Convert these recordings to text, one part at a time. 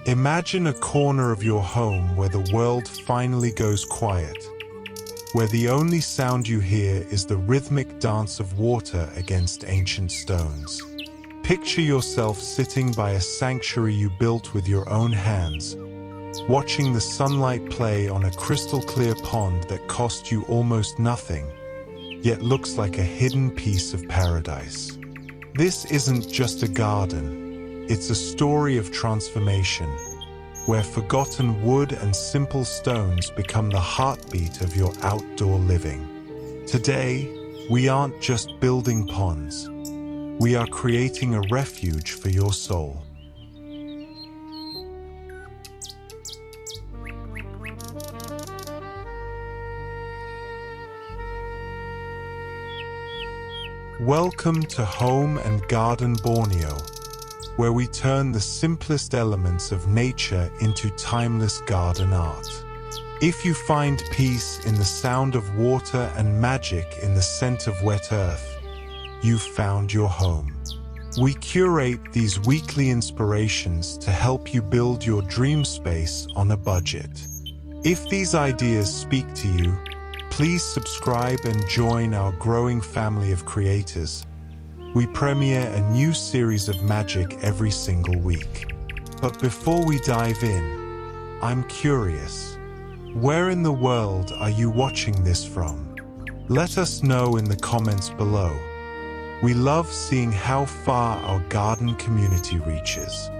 Imagine a corner of your home where the world finally goes quiet, where the only sound you hear is the rhythmic dance of water against ancient stones. Picture yourself sitting by a sanctuary you built with your own hands, watching the sunlight play on a crystal-clear pond that cost you almost nothing, yet looks like a hidden piece of paradise. This isn't just a garden, it's a story of transformation, where forgotten wood and simple stones become the heartbeat of your outdoor living. Today, we aren't just building ponds, we are creating a refuge for your soul. Welcome to Home and Garden Borneo, where we turn the simplest elements of nature into timeless garden art. If you find peace in the sound of water and magic in the scent of wet earth, you've found your home. We curate these weekly inspirations to help you build your dream space on a budget. If these ideas speak to you, please subscribe and join our growing family of creators. We premiere a new series of magic every single week. But before we dive in, I'm curious. Where in the world are you watching this from? Let us know in the comments below. We love seeing how far our garden community reaches.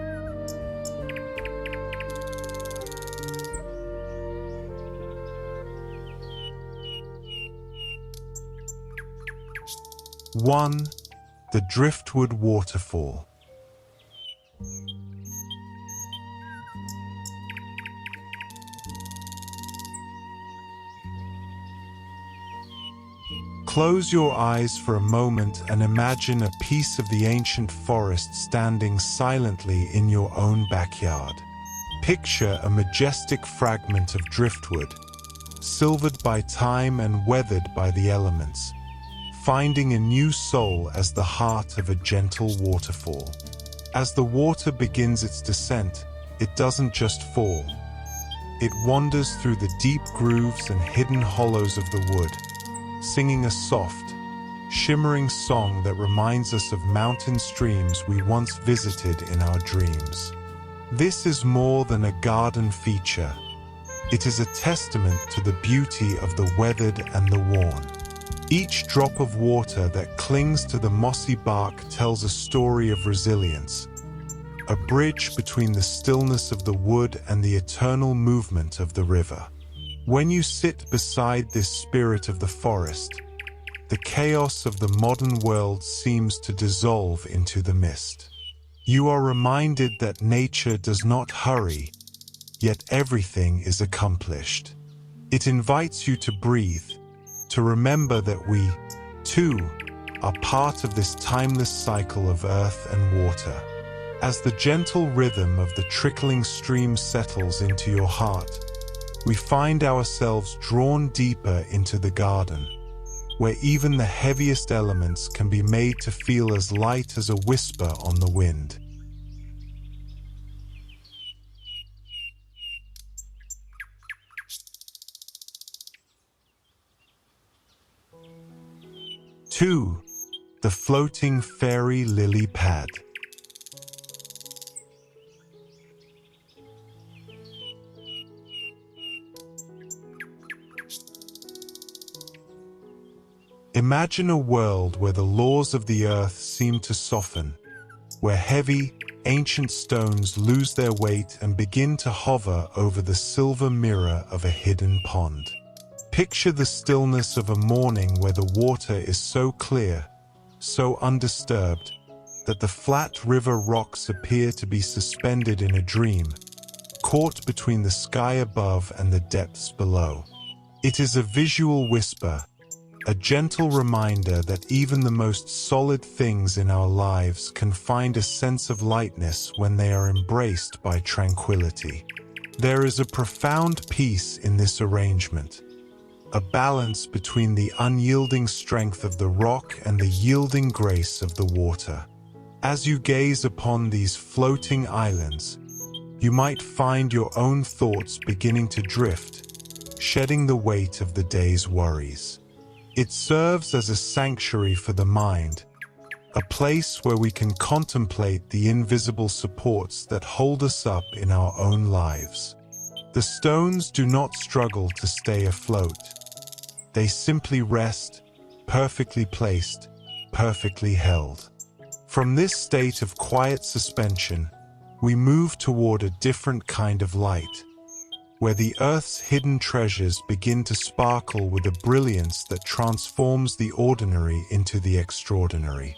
One, the Driftwood Waterfall. Close your eyes for a moment and imagine a piece of the ancient forest standing silently in your own backyard. Picture a majestic fragment of driftwood, silvered by time and weathered by the elements, finding a new soul as the heart of a gentle waterfall. As the water begins its descent, it doesn't just fall. It wanders through the deep grooves and hidden hollows of the wood, singing a soft, shimmering song that reminds us of mountain streams we once visited in our dreams. This is more than a garden feature. It is a testament to the beauty of the weathered and the worn. Each drop of water that clings to the mossy bark tells a story of resilience, a bridge between the stillness of the wood and the eternal movement of the river. When you sit beside this spirit of the forest, the chaos of the modern world seems to dissolve into the mist. You are reminded that nature does not hurry, yet everything is accomplished. It invites you to breathe, to remember that we, too, are part of this timeless cycle of earth and water. As the gentle rhythm of the trickling stream settles into your heart, we find ourselves drawn deeper into the garden, where even the heaviest elements can be made to feel as light as a whisper on the wind. Two, the floating fairy lily pad. Imagine a world where the laws of the earth seem to soften, where heavy, ancient stones lose their weight and begin to hover over the silver mirror of a hidden pond. Picture the stillness of a morning where the water is so clear, so undisturbed, that the flat river rocks appear to be suspended in a dream, caught between the sky above and the depths below. It is a visual whisper, a gentle reminder that even the most solid things in our lives can find a sense of lightness when they are embraced by tranquility. There is a profound peace in this arrangement, a balance between the unyielding strength of the rock and the yielding grace of the water. As you gaze upon these floating islands, you might find your own thoughts beginning to drift, shedding the weight of the day's worries. It serves as a sanctuary for the mind, a place where we can contemplate the invisible supports that hold us up in our own lives. The stones do not struggle to stay afloat. They simply rest, perfectly placed, perfectly held. From this state of quiet suspension, we move toward a different kind of light, where the earth's hidden treasures begin to sparkle with a brilliance that transforms the ordinary into the extraordinary.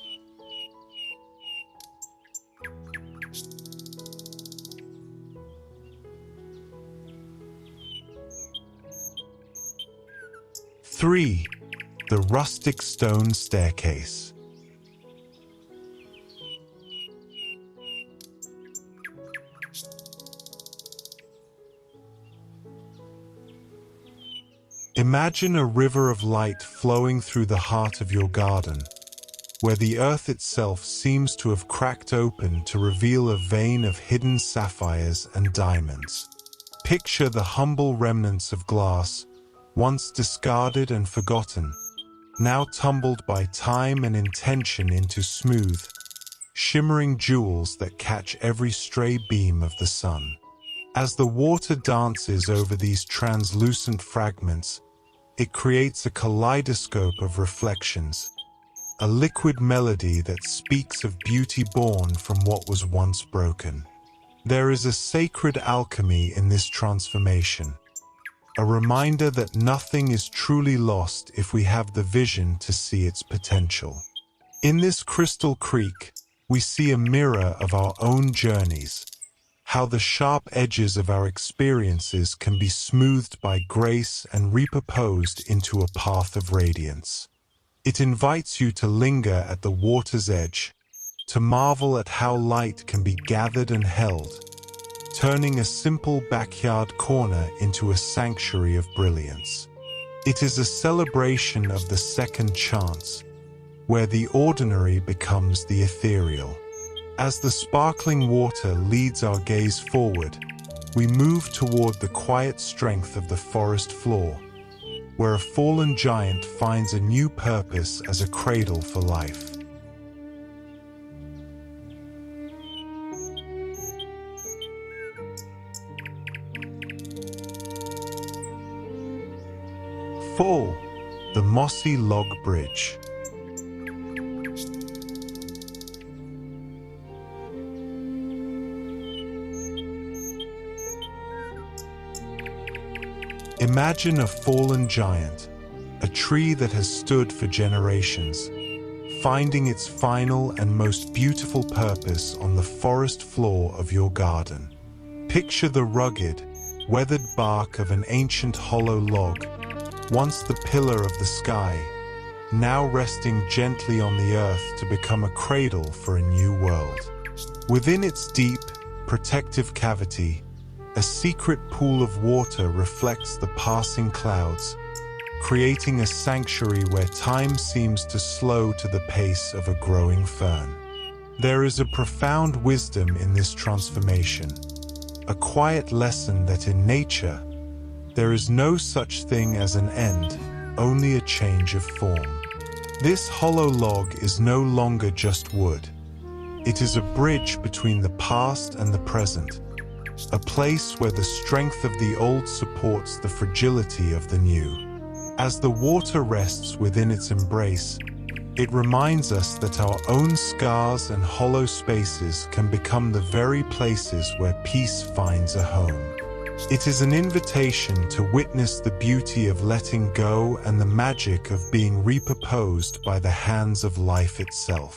Three, the rustic stone staircase. Imagine a river of light flowing through the heart of your garden, where the earth itself seems to have cracked open to reveal a vein of hidden sapphires and diamonds. Picture the humble remnants of glass, once discarded and forgotten, now tumbled by time and intention into smooth, shimmering jewels that catch every stray beam of the sun. As the water dances over these translucent fragments, it creates a kaleidoscope of reflections, a liquid melody that speaks of beauty born from what was once broken. There is a sacred alchemy in this transformation, a reminder that nothing is truly lost if we have the vision to see its potential. In this crystal creek, we see a mirror of our own journeys, how the sharp edges of our experiences can be smoothed by grace and repurposed into a path of radiance. It invites you to linger at the water's edge, to marvel at how light can be gathered and held, turning a simple backyard corner into a sanctuary of brilliance. It is a celebration of the second chance, where the ordinary becomes the ethereal. As the sparkling water leads our gaze forward, we move toward the quiet strength of the forest floor, where a fallen giant finds a new purpose as a cradle for life. Four, the Mossy Log Bridge. Imagine a fallen giant, a tree that has stood for generations, finding its final and most beautiful purpose on the forest floor of your garden. Picture the rugged, weathered bark of an ancient hollow log, once the pillar of the sky, now resting gently on the earth to become a cradle for a new world. Within its deep, protective cavity, a secret pool of water reflects the passing clouds, creating a sanctuary where time seems to slow to the pace of a growing fern. There is a profound wisdom in this transformation, a quiet lesson that in nature, there is no such thing as an end, only a change of form. This hollow log is no longer just wood. It is a bridge between the past and the present, a place where the strength of the old supports the fragility of the new. As the water rests within its embrace, it reminds us that our own scars and hollow spaces can become the very places where peace finds a home. It is an invitation to witness the beauty of letting go and the magic of being repurposed by the hands of life itself.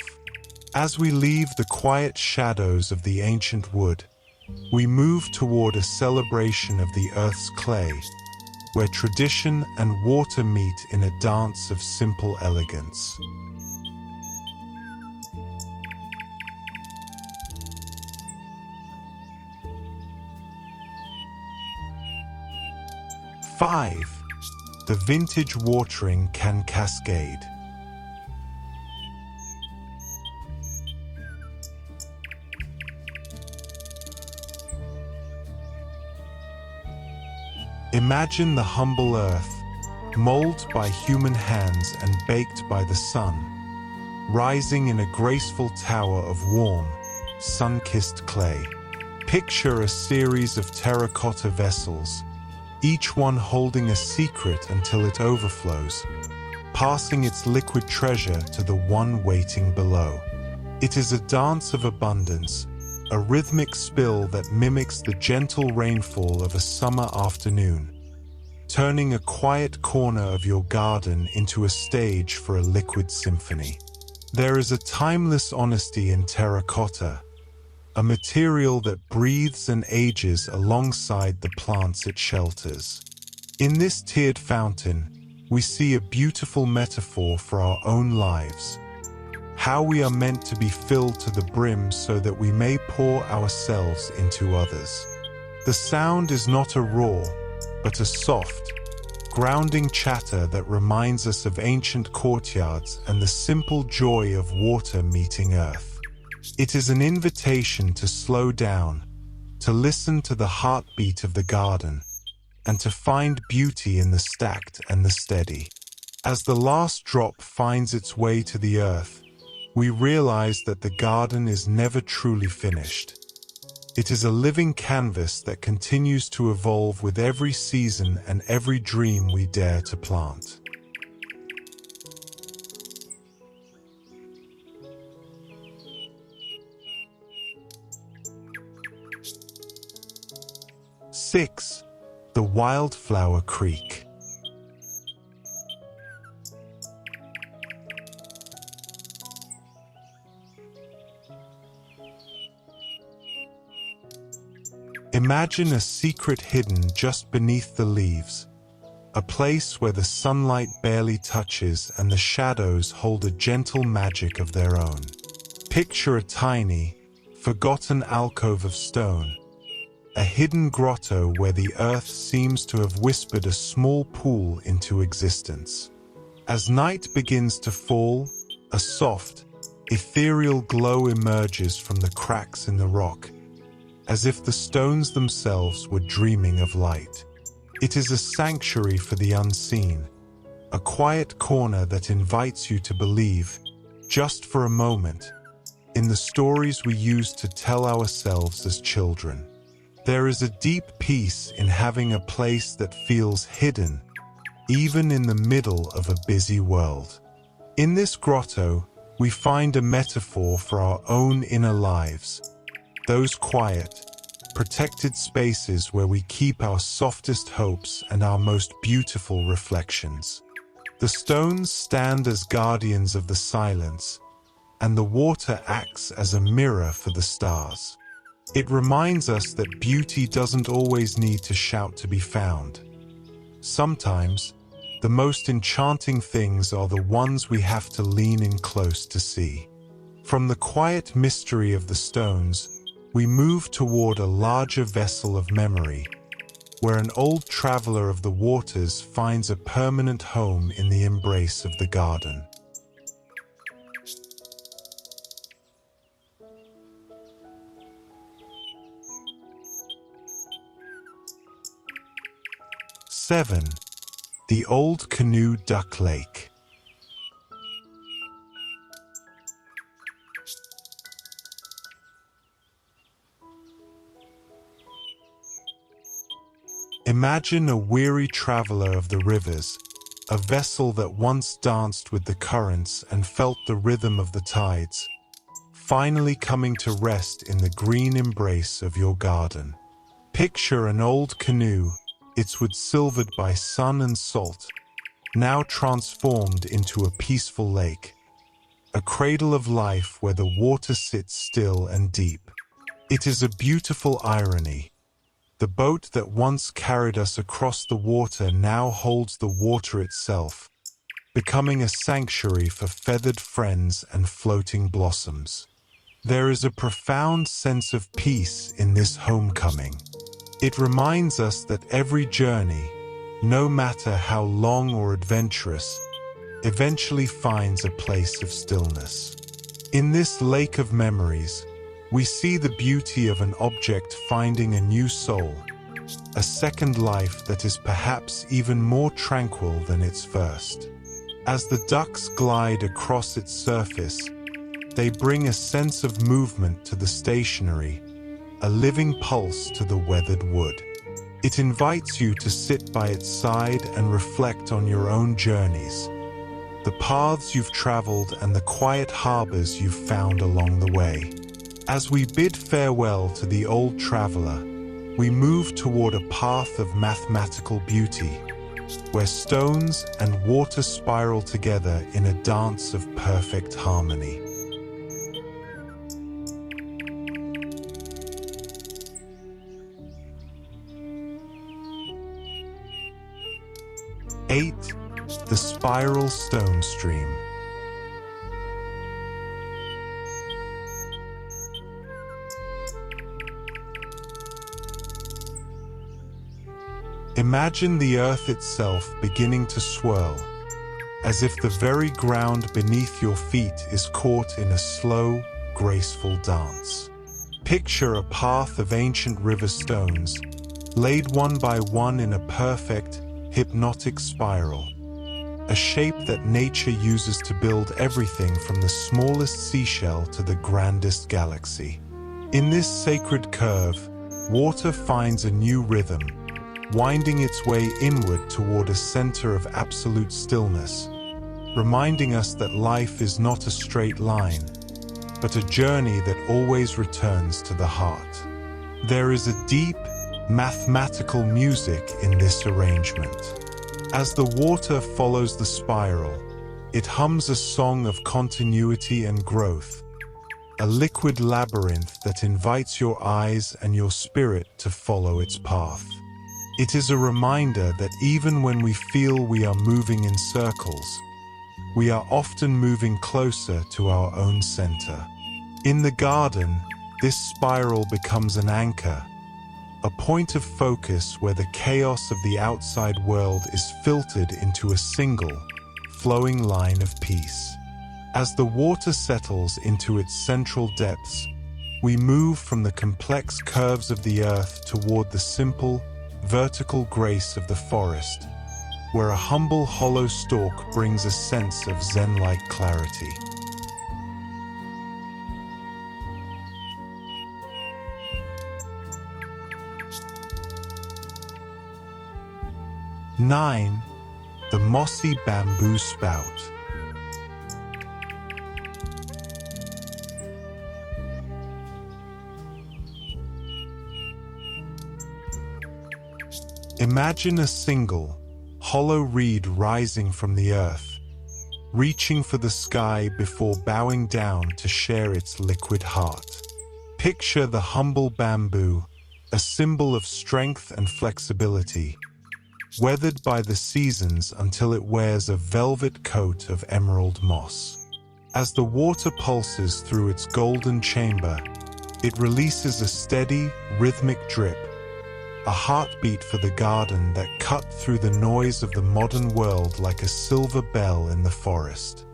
As we leave the quiet shadows of the ancient wood, we move toward a celebration of the earth's clay, where tradition and water meet in a dance of simple elegance. Five, the vintage watering can Cascade. Imagine the humble earth, molded by human hands and baked by the sun, rising in a graceful tower of warm, sun-kissed clay. Picture a series of terracotta vessels, each one holding a secret until it overflows, passing its liquid treasure to the one waiting below. It is a dance of abundance, a rhythmic spill that mimics the gentle rainfall of a summer afternoon, turning a quiet corner of your garden into a stage for a liquid symphony. There is a timeless honesty in terracotta, a material that breathes and ages alongside the plants it shelters. In this tiered fountain, we see a beautiful metaphor for our own lives, how we are meant to be filled to the brim so that we may pour ourselves into others. The sound is not a roar, but a soft, grounding chatter that reminds us of ancient courtyards and the simple joy of water meeting earth. It is an invitation to slow down, to listen to the heartbeat of the garden, and to find beauty in the stacked and the steady. As the last drop finds its way to the earth, we realize that the garden is never truly finished. It is a living canvas that continues to evolve with every season and every dream we dare to plant. Six, the Wildflower Creek. Imagine a secret hidden just beneath the leaves, a place where the sunlight barely touches and the shadows hold a gentle magic of their own. Picture a tiny, forgotten alcove of stone, a hidden grotto where the earth seems to have whispered a small pool into existence. As night begins to fall, a soft, ethereal glow emerges from the cracks in the rock, as if the stones themselves were dreaming of light. It is a sanctuary for the unseen, a quiet corner that invites you to believe, just for a moment, in the stories we used to tell ourselves as children. There is a deep peace in having a place that feels hidden, even in the middle of a busy world. In this grotto, we find a metaphor for our own inner lives, those quiet, protected spaces where we keep our softest hopes and our most beautiful reflections. The stones stand as guardians of the silence, and the water acts as a mirror for the stars. It reminds us that beauty doesn't always need to shout to be found. Sometimes, the most enchanting things are the ones we have to lean in close to see. From the quiet mystery of the stones, we move toward a larger vessel of memory, where an old traveler of the waters finds a permanent home in the embrace of the garden. Seven, the Old Canoe Duck Lake. Imagine a weary traveler of the rivers, a vessel that once danced with the currents and felt the rhythm of the tides, finally coming to rest in the green embrace of your garden. Picture an old canoe, its wood silvered by sun and salt, now transformed into a peaceful lake, a cradle of life where the water sits still and deep. It is a beautiful irony. The boat that once carried us across the water now holds the water itself, becoming a sanctuary for feathered friends and floating blossoms. There is a profound sense of peace in this homecoming. It reminds us that every journey, no matter how long or adventurous, eventually finds a place of stillness. In this lake of memories, we see the beauty of an object finding a new soul, a second life that is perhaps even more tranquil than its first. As the ducks glide across its surface, they bring a sense of movement to the stationery, a living pulse to the weathered wood. It invites you to sit by its side and reflect on your own journeys, the paths you've traveled and the quiet harbors you've found along the way. As we bid farewell to the old traveler, we move toward a path of mathematical beauty, where stones and water spiral together in a dance of perfect harmony. Eight, the spiral stone stream. Imagine the earth itself beginning to swirl, as if the very ground beneath your feet is caught in a slow, graceful dance. Picture a path of ancient river stones, laid one by one in a perfect, hypnotic spiral, a shape that nature uses to build everything from the smallest seashell to the grandest galaxy. In this sacred curve, water finds a new rhythm, winding its way inward toward a center of absolute stillness, reminding us that life is not a straight line, but a journey that always returns to the heart. There is a deep, mathematical music in this arrangement. As the water follows the spiral, it hums a song of continuity and growth, a liquid labyrinth that invites your eyes and your spirit to follow its path. It is a reminder that even when we feel we are moving in circles, we are often moving closer to our own center. In the garden, this spiral becomes an anchor, a point of focus where the chaos of the outside world is filtered into a single, flowing line of peace. As the water settles into its central depths, we move from the complex curves of the earth toward the simple, vertical grace of the forest, where a humble hollow stalk brings a sense of Zen-like clarity. Nine, the mossy bamboo spout. Imagine a single, hollow reed rising from the earth, reaching for the sky before bowing down to share its liquid heart. Picture the humble bamboo, a symbol of strength and flexibility, weathered by the seasons until it wears a velvet coat of emerald moss. As the water pulses through its golden chamber, it releases a steady, rhythmic drip, a heartbeat for the garden that cut through the noise of the modern world like a silver bell in the forest.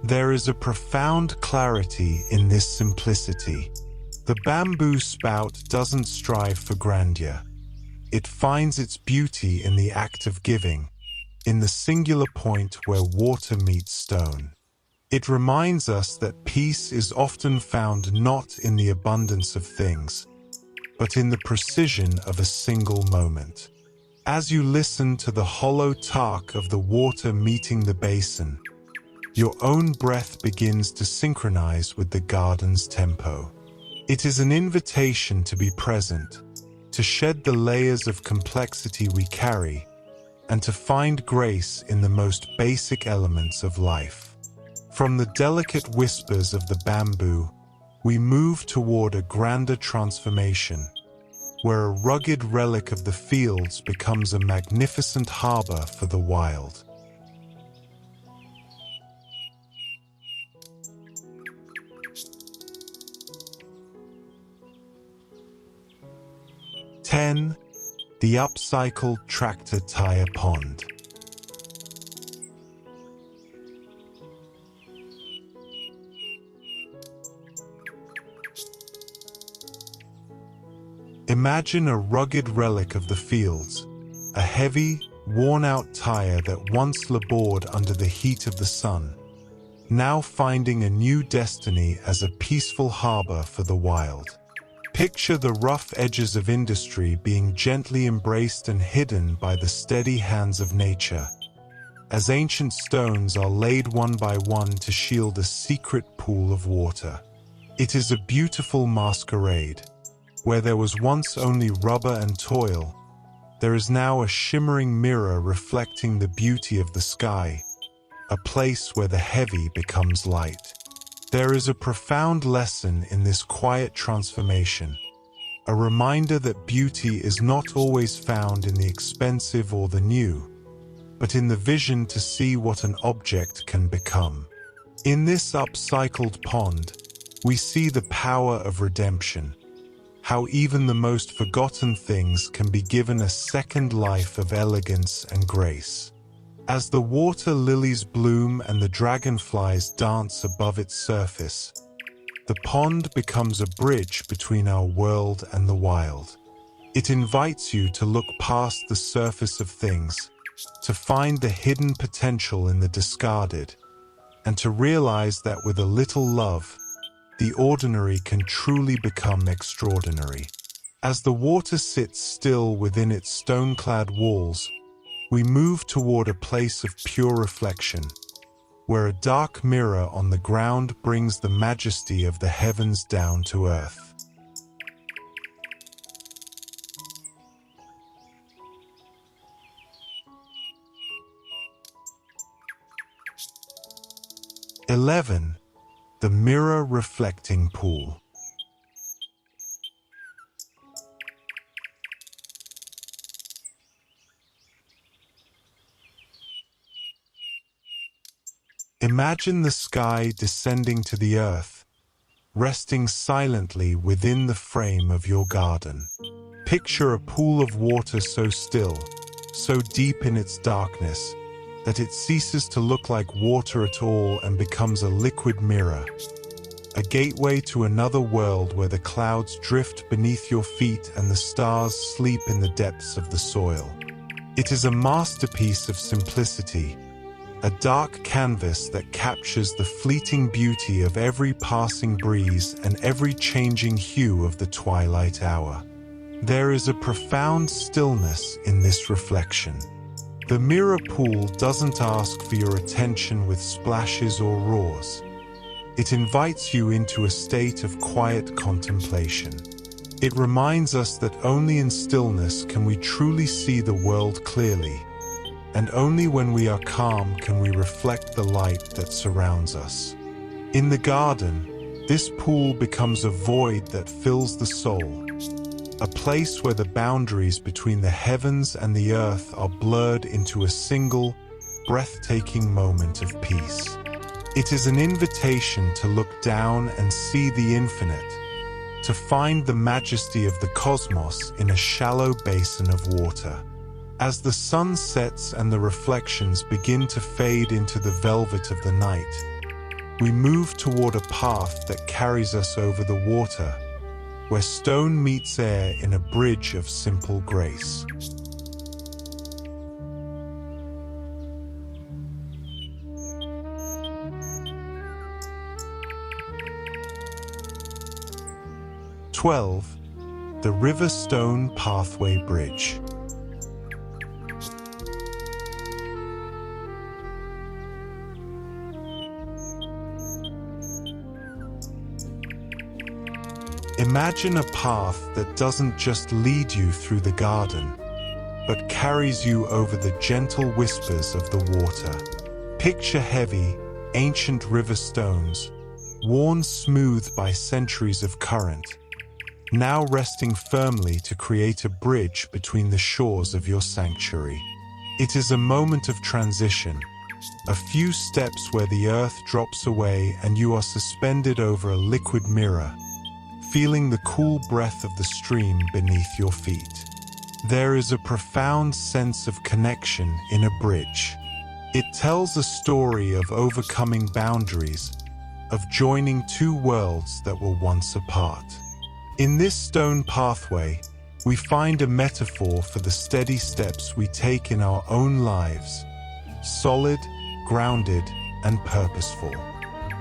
There is a profound clarity in this simplicity. The bamboo spout doesn't strive for grandeur. It finds its beauty in the act of giving, in the singular point where water meets stone. It reminds us that peace is often found not in the abundance of things, but in the precision of a single moment. As you listen to the hollow talk of the water meeting the basin, your own breath begins to synchronize with the garden's tempo. It is an invitation to be present, to shed the layers of complexity we carry, and to find grace in the most basic elements of life. From the delicate whispers of the bamboo, we move toward a grander transformation, where a rugged relic of the fields becomes a magnificent harbor for the wild. Ten, the upcycled tractor tire pond. Imagine a rugged relic of the fields, a heavy, worn-out tire that once labored under the heat of the sun, now finding a new destiny as a peaceful harbor for the wild. Picture the rough edges of industry being gently embraced and hidden by the steady hands of nature, as ancient stones are laid one by one to shield a secret pool of water. It is a beautiful masquerade. Where there was once only rubber and toil, there is now a shimmering mirror reflecting the beauty of the sky, a place where the heavy becomes light. There is a profound lesson in this quiet transformation, a reminder that beauty is not always found in the expensive or the new, but in the vision to see what an object can become. In this upcycled pond, we see the power of redemption, how even the most forgotten things can be given a second life of elegance and grace. As the water lilies bloom and the dragonflies dance above its surface, the pond becomes a bridge between our world and the wild. It invites you to look past the surface of things, to find the hidden potential in the discarded, and to realize that with a little love, the ordinary can truly become extraordinary. As the water sits still within its stone-clad walls, we move toward a place of pure reflection, where a dark mirror on the ground brings the majesty of the heavens down to earth. (11) The mirror reflecting pool. Imagine the sky descending to the earth, resting silently within the frame of your garden. Picture a pool of water so still, so deep in its darkness, that it ceases to look like water at all and becomes a liquid mirror, a gateway to another world where the clouds drift beneath your feet and the stars sleep in the depths of the soil. It is a masterpiece of simplicity, a dark canvas that captures the fleeting beauty of every passing breeze and every changing hue of the twilight hour. There is a profound stillness in this reflection. The mirror pool doesn't ask for your attention with splashes or roars. It invites you into a state of quiet contemplation. It reminds us that only in stillness can we truly see the world clearly, and only when we are calm can we reflect the light that surrounds us. In the garden, this pool becomes a void that fills the soul, a place where the boundaries between the heavens and the earth are blurred into a single, breathtaking moment of peace. It is an invitation to look down and see the infinite, to find the majesty of the cosmos in a shallow basin of water. As the sun sets and the reflections begin to fade into the velvet of the night, we move toward a path that carries us over the water, where stone meets air in a bridge of simple grace. (12) The River Stone Pathway Bridge. Imagine a path that doesn't just lead you through the garden, but carries you over the gentle whispers of the water. Picture heavy, ancient river stones, worn smooth by centuries of current, now resting firmly to create a bridge between the shores of your sanctuary. It is a moment of transition, a few steps where the earth drops away and you are suspended over a liquid mirror, feeling the cool breath of the stream beneath your feet. There is a profound sense of connection in a bridge. It tells a story of overcoming boundaries, of joining two worlds that were once apart. In this stone pathway, we find a metaphor for the steady steps we take in our own lives, solid, grounded, and purposeful.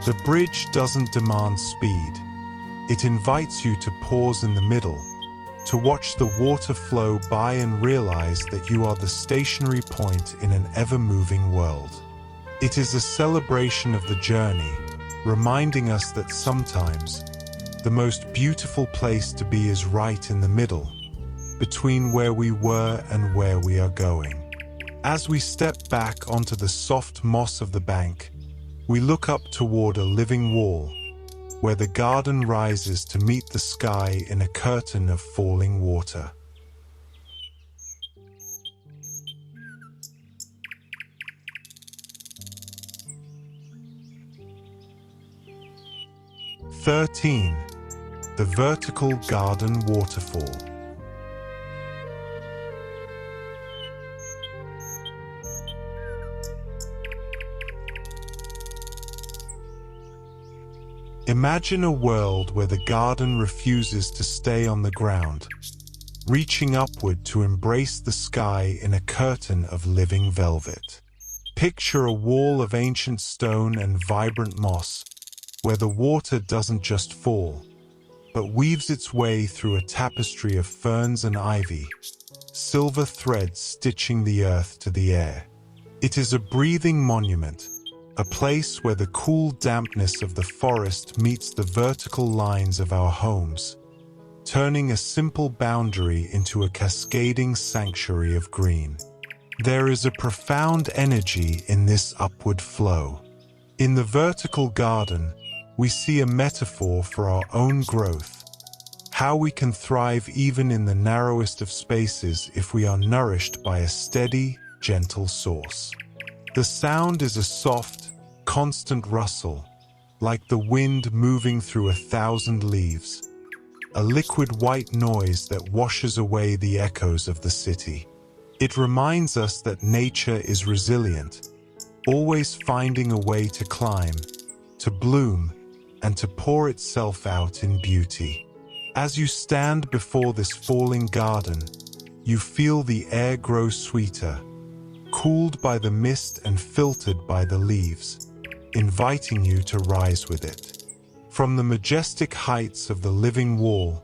The bridge doesn't demand speed. It invites you to pause in the middle, to watch the water flow by and realize that you are the stationary point in an ever-moving world. It is a celebration of the journey, reminding us that sometimes the most beautiful place to be is right in the middle, between where we were and where we are going. As we step back onto the soft moss of the bank, we look up toward a living wall, where the garden rises to meet the sky in a curtain of falling water. (13) The vertical garden waterfall. Imagine a world where the garden refuses to stay on the ground, reaching upward to embrace the sky in a curtain of living velvet. Picture a wall of ancient stone and vibrant moss, where the water doesn't just fall, but weaves its way through a tapestry of ferns and ivy, silver threads stitching the earth to the air. It is a breathing monument, a place where the cool dampness of the forest meets the vertical lines of our homes, turning a simple boundary into a cascading sanctuary of green. There is a profound energy in this upward flow. In the vertical garden, we see a metaphor for our own growth, how we can thrive even in the narrowest of spaces if we are nourished by a steady, gentle source. The sound is a soft, constant rustle, like the wind moving through 1,000 leaves, a liquid white noise that washes away the echoes of the city. It reminds us that nature is resilient, always finding a way to climb, to bloom, and to pour itself out in beauty. As you stand before this falling garden, you feel the air grow sweeter, cooled by the mist and filtered by the leaves, inviting you to rise with it. From the majestic heights of the living wall,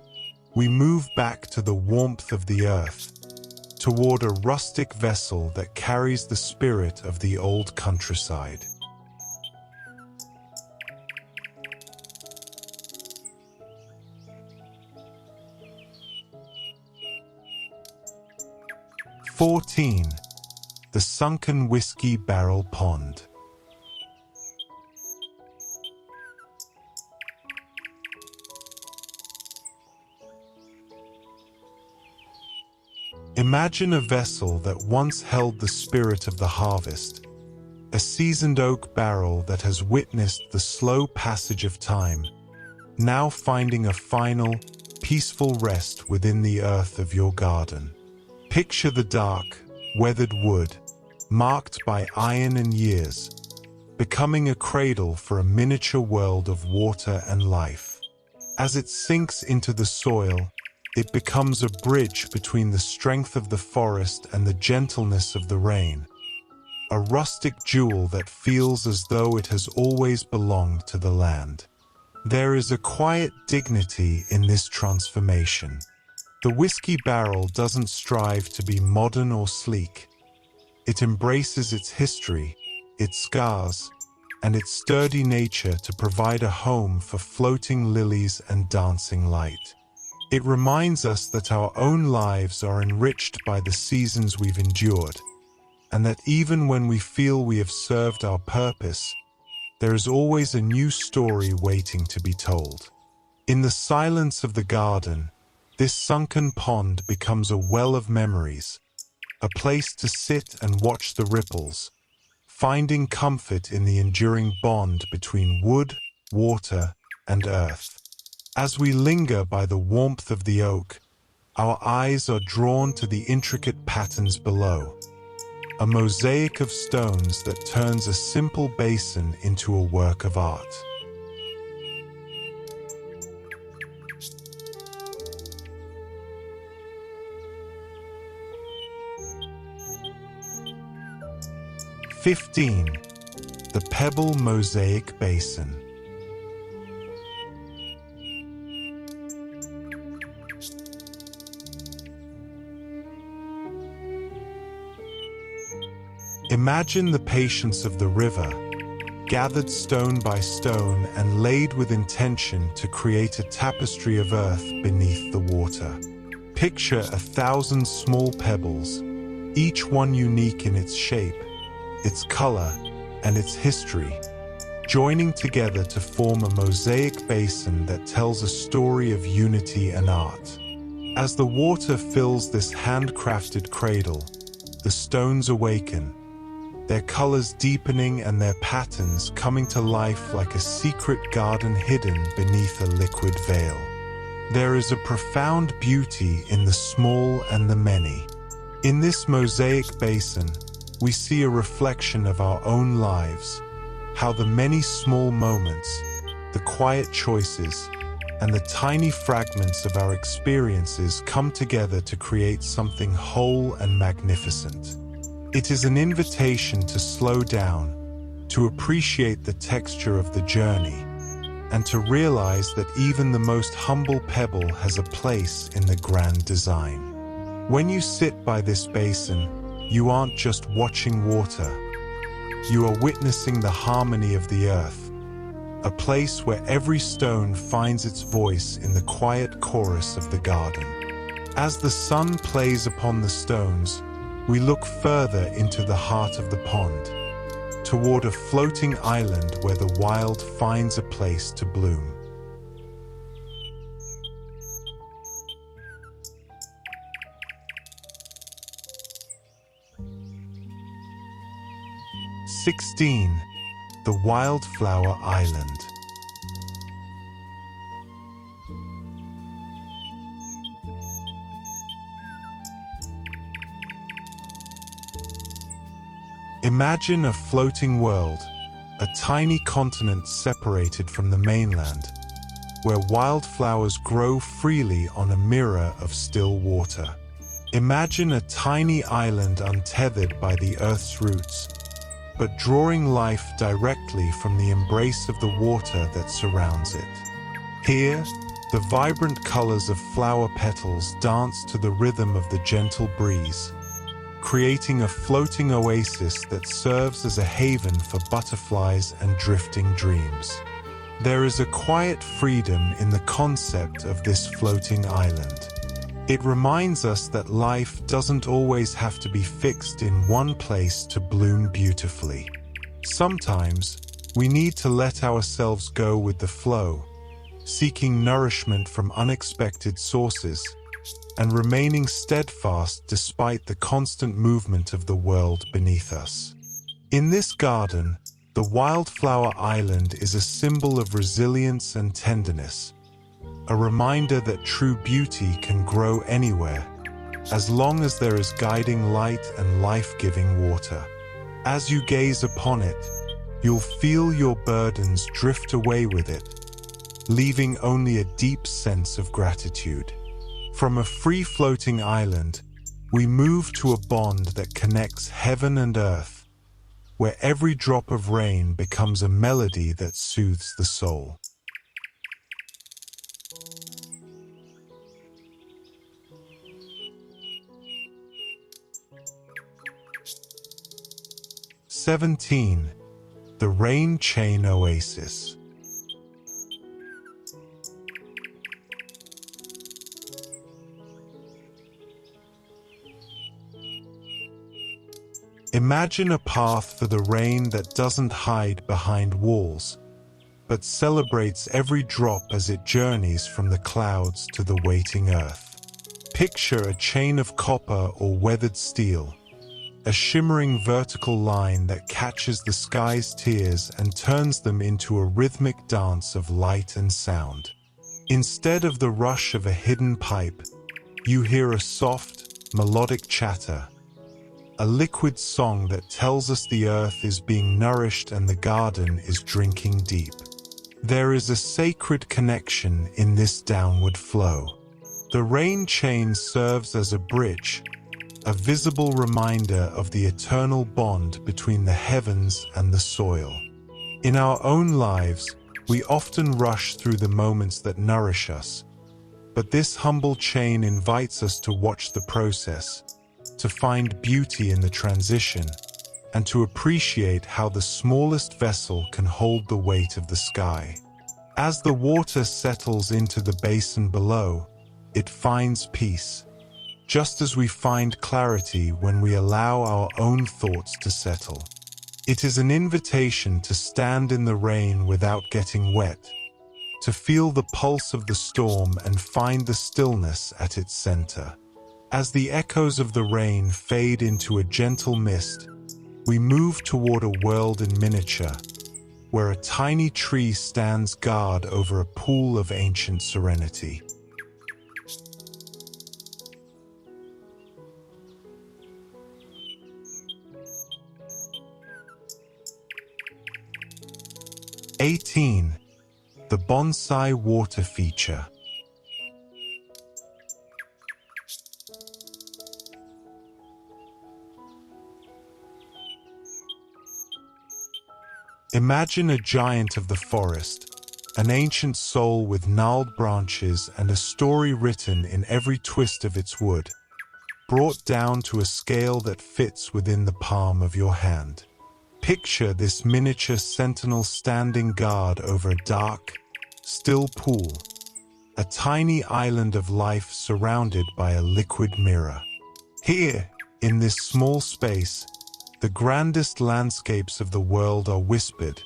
we move back to the warmth of the earth, toward a rustic vessel that carries the spirit of the old countryside. (14) The Sunken Whiskey Barrel Pond. Imagine a vessel that once held the spirit of the harvest, a seasoned oak barrel that has witnessed the slow passage of time, now finding a final, peaceful rest within the earth of your garden. Picture the dark, weathered wood, marked by iron and years, becoming a cradle for a miniature world of water and life. As it sinks into the soil, it becomes a bridge between the strength of the forest and the gentleness of the rain, a rustic jewel that feels as though it has always belonged to the land. There is a quiet dignity in this transformation. The whiskey barrel doesn't strive to be modern or sleek. It embraces its history, its scars, and its sturdy nature to provide a home for floating lilies and dancing light. It reminds us that our own lives are enriched by the seasons we've endured, and that even when we feel we have served our purpose, there is always a new story waiting to be told. In the silence of the garden, this sunken pond becomes a well of memories, a place to sit and watch the ripples, finding comfort in the enduring bond between wood, water, and earth. As we linger by the warmth of the oak, our eyes are drawn to the intricate patterns below, a mosaic of stones that turns a simple basin into a work of art. 15. The Pebble Mosaic Basin. Imagine the patience of the river, gathered stone by stone and laid with intention to create a tapestry of earth beneath the water. Picture 1,000 small pebbles, each one unique in its shape, its color, and its history, joining together to form a mosaic basin that tells a story of unity and art. As the water fills this handcrafted cradle, the stones awaken, their colors deepening and their patterns coming to life like a secret garden hidden beneath a liquid veil. There is a profound beauty in the small and the many. In this mosaic basin, we see a reflection of our own lives, how the many small moments, the quiet choices, and the tiny fragments of our experiences come together to create something whole and magnificent. It is an invitation to slow down, to appreciate the texture of the journey, and to realize that even the most humble pebble has a place in the grand design. When you sit by this basin, you aren't just watching water. You are witnessing the harmony of the earth, a place where every stone finds its voice in the quiet chorus of the garden. As the sun plays upon the stones, we look further into the heart of the pond, toward a floating island where the wild finds a place to bloom. (16) The Wildflower Island. Imagine a floating world, a tiny continent separated from the mainland, where wildflowers grow freely on a mirror of still water. Imagine a tiny island untethered by the Earth's roots, but drawing life directly from the embrace of the water that surrounds it. Here, the vibrant colors of flower petals dance to the rhythm of the gentle breeze, creating a floating oasis that serves as a haven for butterflies and drifting dreams. There is a quiet freedom in the concept of this floating island. It reminds us that life doesn't always have to be fixed in one place to bloom beautifully. Sometimes, we need to let ourselves go with the flow, seeking nourishment from unexpected sources, and remaining steadfast despite the constant movement of the world beneath us. In this garden, the Wildflower Island is a symbol of resilience and tenderness, a reminder that true beauty can grow anywhere, as long as there is guiding light and life-giving water. As you gaze upon it, you'll feel your burdens drift away with it, leaving only a deep sense of gratitude. From a free-floating island, we move to a bond that connects heaven and earth, where every drop of rain becomes a melody that soothes the soul. (17) The Rain Chain Oasis. Imagine a path for the rain that doesn't hide behind walls, but celebrates every drop as it journeys from the clouds to the waiting earth. Picture a chain of copper or weathered steel, a shimmering vertical line that catches the sky's tears and turns them into a rhythmic dance of light and sound. Instead of the rush of a hidden pipe, you hear a soft, melodic chatter, a liquid song that tells us the earth is being nourished and the garden is drinking deep. There is a sacred connection in this downward flow. The rain chain serves as a bridge, a visible reminder of the eternal bond between the heavens and the soil. In our own lives, we often rush through the moments that nourish us, but this humble chain invites us to watch the process, to find beauty in the transition, and to appreciate how the smallest vessel can hold the weight of the sky. As the water settles into the basin below, it finds peace, just as we find clarity when we allow our own thoughts to settle. It is an invitation to stand in the rain without getting wet, to feel the pulse of the storm and find the stillness at its center. As the echoes of the rain fade into a gentle mist, we move toward a world in miniature, where a tiny tree stands guard over a pool of ancient serenity. The Bonsai Water Feature. Imagine a giant of the forest, an ancient soul with gnarled branches and a story written in every twist of its wood, brought down to a scale that fits within the palm of your hand. Picture this miniature sentinel standing guard over a dark, still pool, a tiny island of life surrounded by a liquid mirror. Here, in this small space, the grandest landscapes of the world are whispered,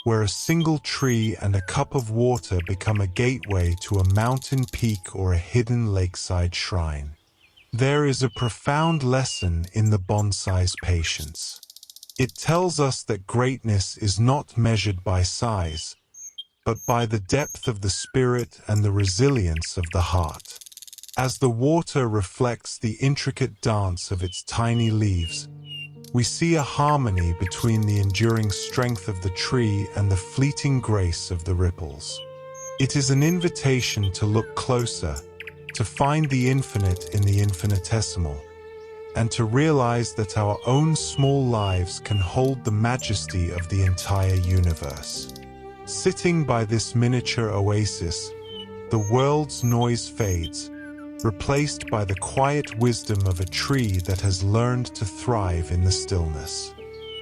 where a single tree and a cup of water become a gateway to a mountain peak or a hidden lakeside shrine. There is a profound lesson in the bonsai's patience. It tells us that greatness is not measured by size, but by the depth of the spirit and the resilience of the heart. As the water reflects the intricate dance of its tiny leaves, we see a harmony between the enduring strength of the tree and the fleeting grace of the ripples. It is an invitation to look closer, to find the infinite in the infinitesimal, and to realize that our own small lives can hold the majesty of the entire universe. Sitting by this miniature oasis, the world's noise fades, replaced by the quiet wisdom of a tree that has learned to thrive in the stillness.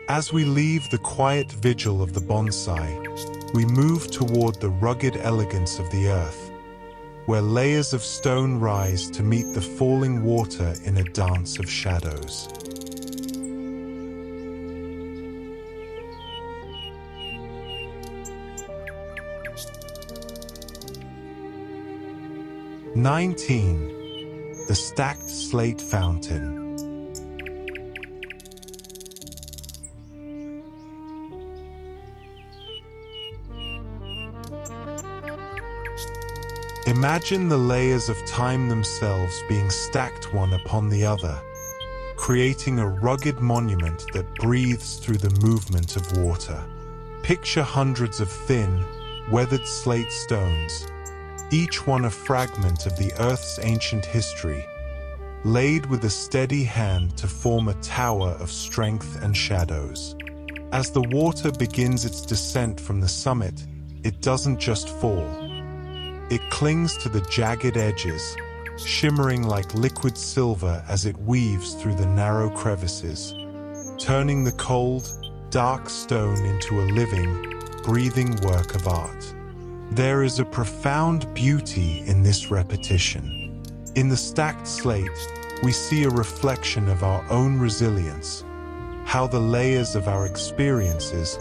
As we leave the quiet vigil of the bonsai, we move toward the rugged elegance of the earth, where layers of stone rise to meet the falling water in a dance of shadows. The Stacked Slate Fountain. Imagine the layers of time themselves being stacked one upon the other, creating a rugged monument that breathes through the movement of water. Picture hundreds of thin, weathered slate stones, each one a fragment of the Earth's ancient history, laid with a steady hand to form a tower of strength and shadows. As the water begins its descent from the summit, it doesn't just fall. It clings to the jagged edges, shimmering like liquid silver as it weaves through the narrow crevices, turning the cold, dark stone into a living, breathing work of art. There is a profound beauty in this repetition. In the stacked slate, we see a reflection of our own resilience, how the layers of our experiences,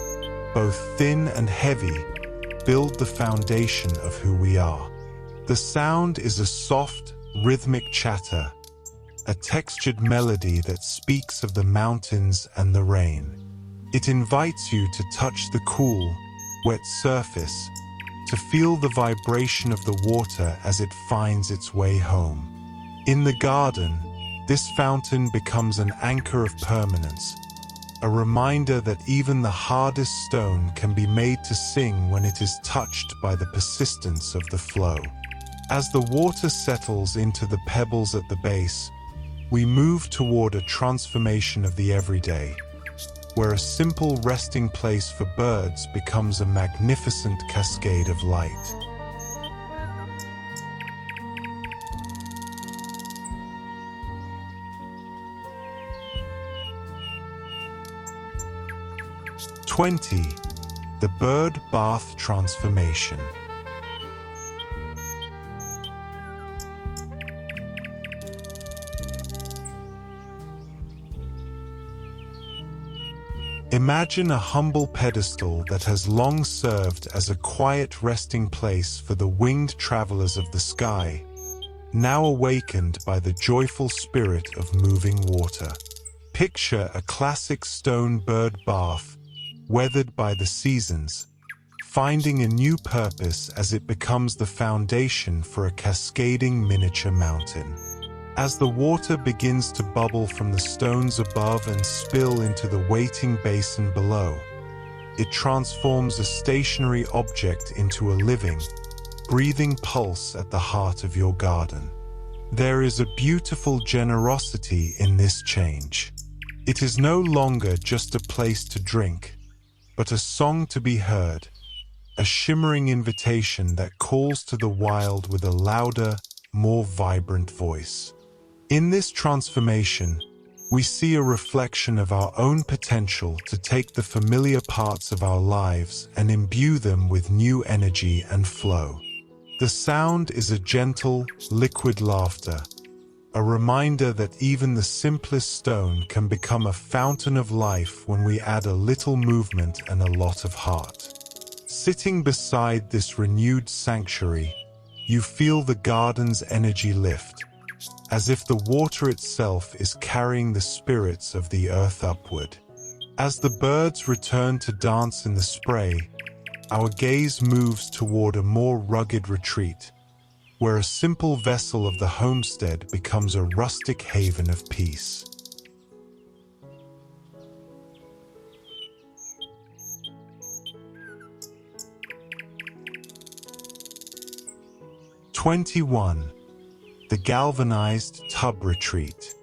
both thin and heavy, build the foundation of who we are. The sound is a soft, rhythmic chatter, a textured melody that speaks of the mountains and the rain. It invites you to touch the cool, wet surface, to feel the vibration of the water as it finds its way home. In the garden, this fountain becomes an anchor of permanence, a reminder that even the hardest stone can be made to sing when it is touched by the persistence of the flow. As the water settles into the pebbles at the base, we move toward a transformation of the everyday, where a simple resting place for birds becomes a magnificent cascade of light. The bird bath transformation. Imagine a humble pedestal that has long served as a quiet resting place for the winged travelers of the sky, now awakened by the joyful spirit of moving water. Picture a classic stone bird bath, weathered by the seasons, finding a new purpose as it becomes the foundation for a cascading miniature mountain. As the water begins to bubble from the stones above and spill into the waiting basin below, it transforms a stationary object into a living, breathing pulse at the heart of your garden. There is a beautiful generosity in this change. It is no longer just a place to drink, but a song to be heard, a shimmering invitation that calls to the wild with a louder, more vibrant voice. In this transformation, we see a reflection of our own potential to take the familiar parts of our lives and imbue them with new energy and flow. The sound is a gentle, liquid laughter, a reminder that even the simplest stone can become a fountain of life when we add a little movement and a lot of heart. Sitting beside this renewed sanctuary, you feel the garden's energy lift, as if the water itself is carrying the spirits of the earth upward. As the birds return to dance in the spray, our gaze moves toward a more rugged retreat, where a simple vessel of the homestead becomes a rustic haven of peace. The Galvanized Tub Retreat.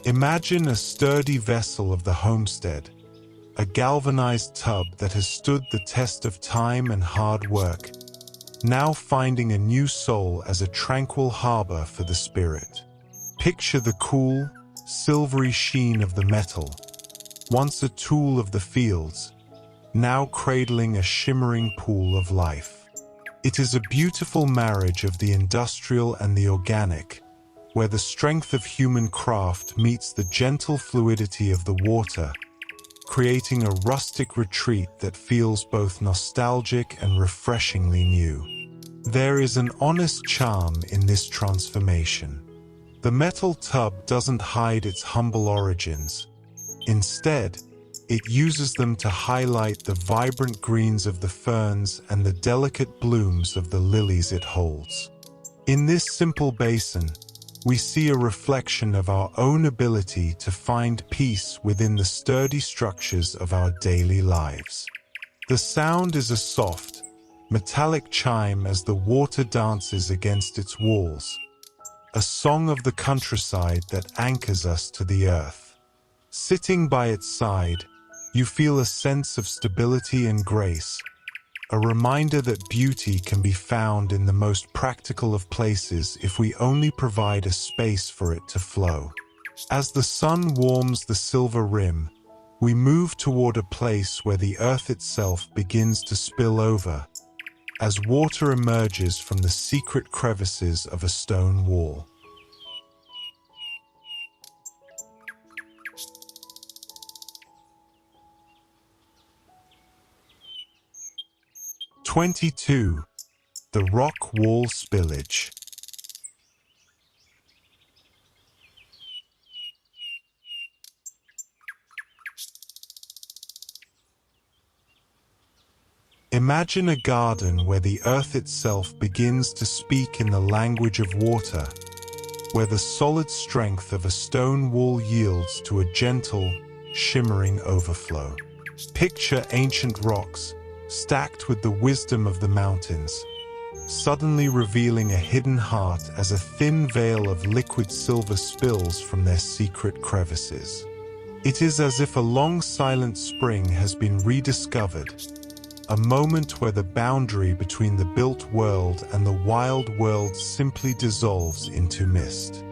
Imagine a sturdy vessel of the homestead, a galvanized tub that has stood the test of time and hard work, now finding a new soul as a tranquil harbor for the spirit. Picture the cool, silvery sheen of the metal, once a tool of the fields, now cradling a shimmering pool of life. It is a beautiful marriage of the industrial and the organic, where the strength of human craft meets the gentle fluidity of the water, creating a rustic retreat that feels both nostalgic and refreshingly new. There is an honest charm in this transformation. The metal tub doesn't hide its humble origins. Instead, it uses them to highlight the vibrant greens of the ferns and the delicate blooms of the lilies it holds. In this simple basin, we see a reflection of our own ability to find peace within the sturdy structures of our daily lives. The sound is a soft, metallic chime as the water dances against its walls, a song of the countryside that anchors us to the earth. Sitting by its side, you feel a sense of stability and grace, a reminder that beauty can be found in the most practical of places if we only provide a space for it to flow. As the sun warms the silver rim, we move toward a place where the earth itself begins to spill over, as water emerges from the secret crevices of a stone wall. The rock wall spillage. Imagine a garden where the earth itself begins to speak in the language of water, where the solid strength of a stone wall yields to a gentle, shimmering overflow. Picture ancient rocks, stacked with the wisdom of the mountains, suddenly revealing a hidden heart as a thin veil of liquid silver spills from their secret crevices. It is as if a long silent spring has been rediscovered, a moment where the boundary between the built world and the wild world simply dissolves into mist.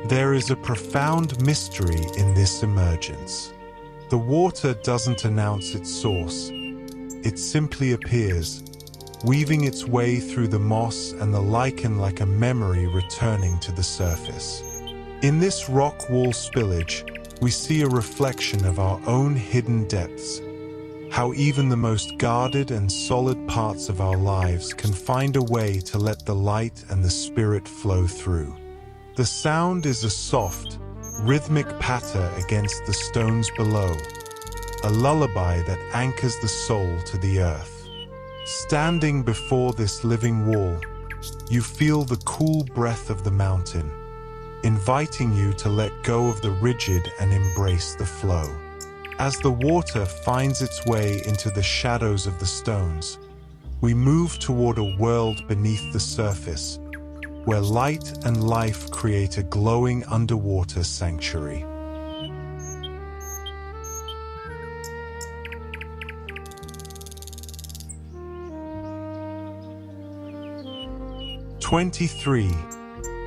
There is a profound mystery in this emergence. The water doesn't announce its source. It simply appears, weaving its way through the moss and the lichen like a memory returning to the surface. In this rock wall spillage, we see a reflection of our own hidden depths, how even the most guarded and solid parts of our lives can find a way to let the light and the spirit flow through. The sound is a soft, rhythmic patter against the stones below, a lullaby that anchors the soul to the earth. Standing before this living wall, you feel the cool breath of the mountain, inviting you to let go of the rigid and embrace the flow. As the water finds its way into the shadows of the stones, we move toward a world beneath the surface, where light and life create a glowing underwater sanctuary. '23.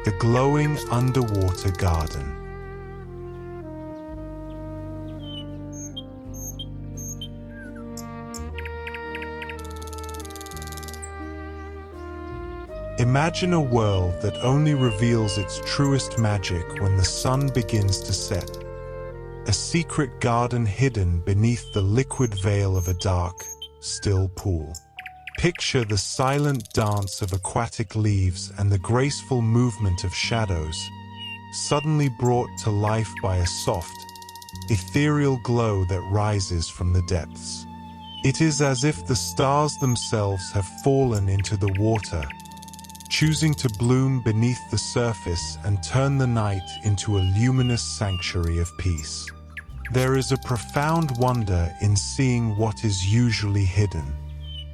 The glowing underwater garden. Imagine a world that only reveals its truest magic when the sun begins to set. A secret garden hidden beneath the liquid veil of a dark, still pool. Picture the silent dance of aquatic leaves and the graceful movement of shadows, suddenly brought to life by a soft, ethereal glow that rises from the depths. It is as if the stars themselves have fallen into the water, choosing to bloom beneath the surface and turn the night into a luminous sanctuary of peace. There is a profound wonder in seeing what is usually hidden.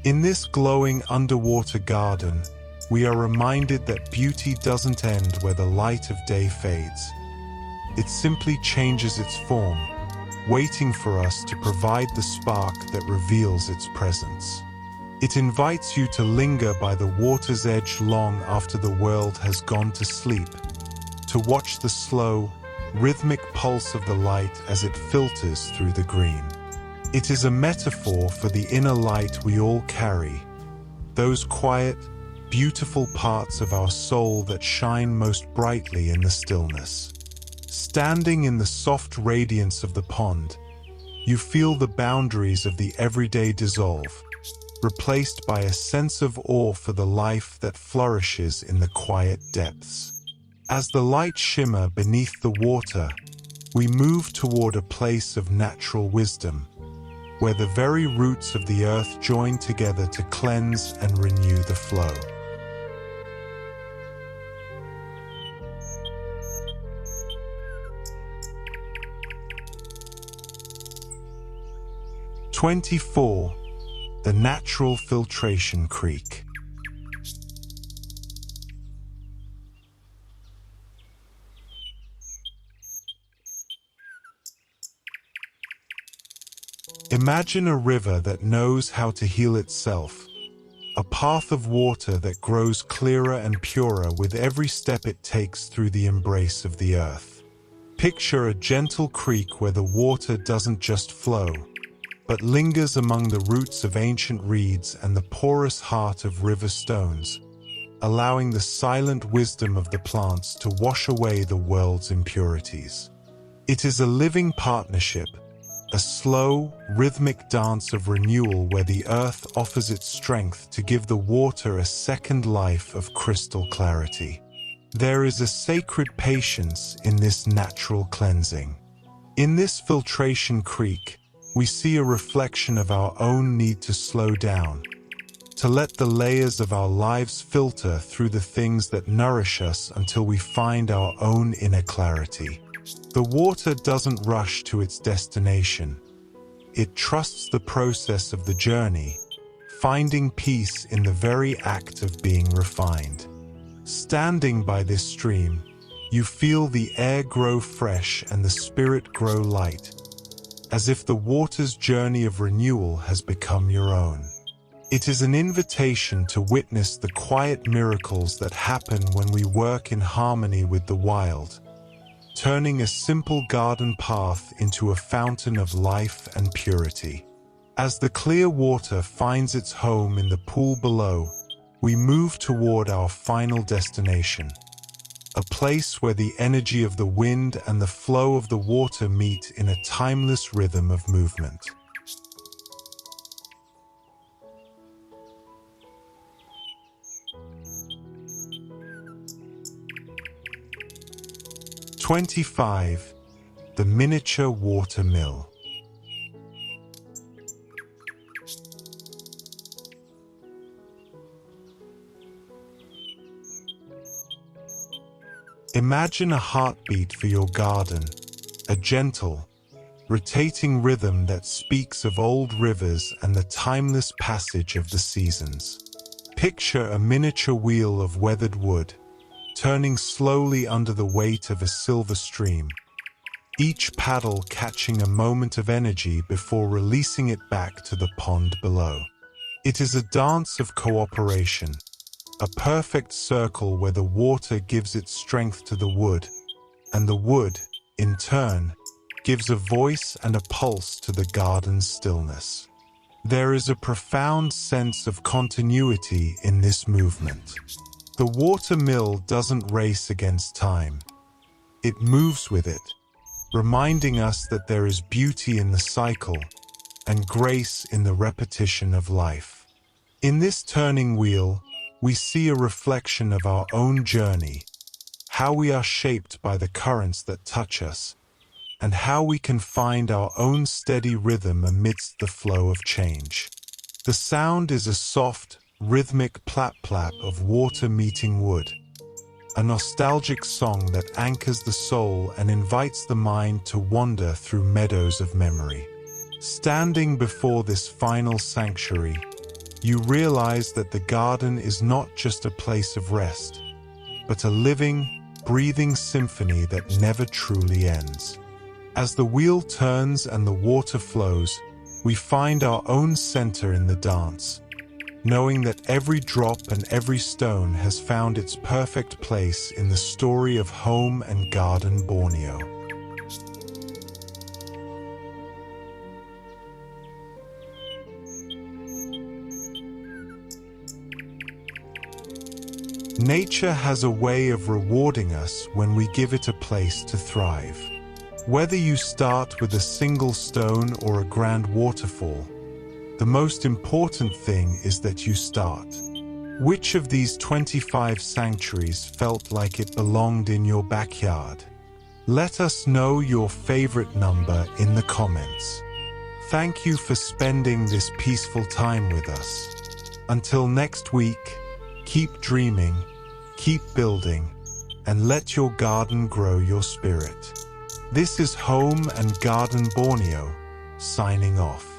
In this glowing underwater garden, we are reminded that beauty doesn't end where the light of day fades. It simply changes its form, waiting for us to provide the spark that reveals its presence. It invites you to linger by the water's edge long after the world has gone to sleep, to watch the slow, rhythmic pulse of the light as it filters through the green. It is a metaphor for the inner light we all carry, those quiet, beautiful parts of our soul that shine most brightly in the stillness. Standing in the soft radiance of the pond, you feel the boundaries of the everyday dissolve, replaced by a sense of awe for the life that flourishes in the quiet depths. As the light shimmer beneath the water, we move toward a place of natural wisdom, where the very roots of the earth join together to cleanse and renew the flow. '24. The Natural Filtration Creek. Imagine a river that knows how to heal itself, a path of water that grows clearer and purer with every step it takes through the embrace of the earth. Picture a gentle creek where the water doesn't just flow, but lingers among the roots of ancient reeds and the porous heart of river stones, allowing the silent wisdom of the plants to wash away the world's impurities. It is a living partnership, a slow, rhythmic dance of renewal where the earth offers its strength to give the water a second life of crystal clarity. There is a sacred patience in this natural cleansing. In this filtration creek, we see a reflection of our own need to slow down, to let the layers of our lives filter through the things that nourish us until we find our own inner clarity. The water doesn't rush to its destination. it trusts the process of the journey, finding peace in the very act of being refined. Standing by this stream, you feel the air grow fresh and the spirit grow light, as if the water's journey of renewal has become your own. It is an invitation to witness the quiet miracles that happen when we work in harmony with the wild, turning a simple garden path into a fountain of life and purity. As the clear water finds its home in the pool below, we move toward our final destination, a place where the energy of the wind and the flow of the water meet in a timeless rhythm of movement. '25. The Miniature Water Mill. Imagine a heartbeat for your garden, a gentle, rotating rhythm that speaks of old rivers and the timeless passage of the seasons. Picture a miniature wheel of weathered wood, turning slowly under the weight of a silver stream, each paddle catching a moment of energy before releasing it back to the pond below. It is a dance of cooperation, a perfect circle where the water gives its strength to the wood, and the wood, in turn, gives a voice and a pulse to the garden's stillness. There is a profound sense of continuity in this movement. The water mill doesn't race against time. It moves with it, reminding us that there is beauty in the cycle and grace in the repetition of life. In this turning wheel, we see a reflection of our own journey, how we are shaped by the currents that touch us, and how we can find our own steady rhythm amidst the flow of change. The sound is a soft, rhythmic plap-plap of water meeting wood, a nostalgic song that anchors the soul and invites the mind to wander through meadows of memory. Standing before this final sanctuary, you realize that the garden is not just a place of rest, but a living, breathing symphony that never truly ends. As the wheel turns and the water flows, we find our own center in the dance, knowing that every drop and every stone has found its perfect place in the story of home and Garden Borneo. Nature has a way of rewarding us when we give it a place to thrive. Whether you start with a single stone or a grand waterfall, the most important thing is that you start. Which of these 25 sanctuaries felt like it belonged in your backyard? Let us know your favorite number in the comments. Thank you for spending this peaceful time with us. Until next week, keep dreaming, keep building, and let your garden grow your spirit. This is Home and Garden Borneo, signing off.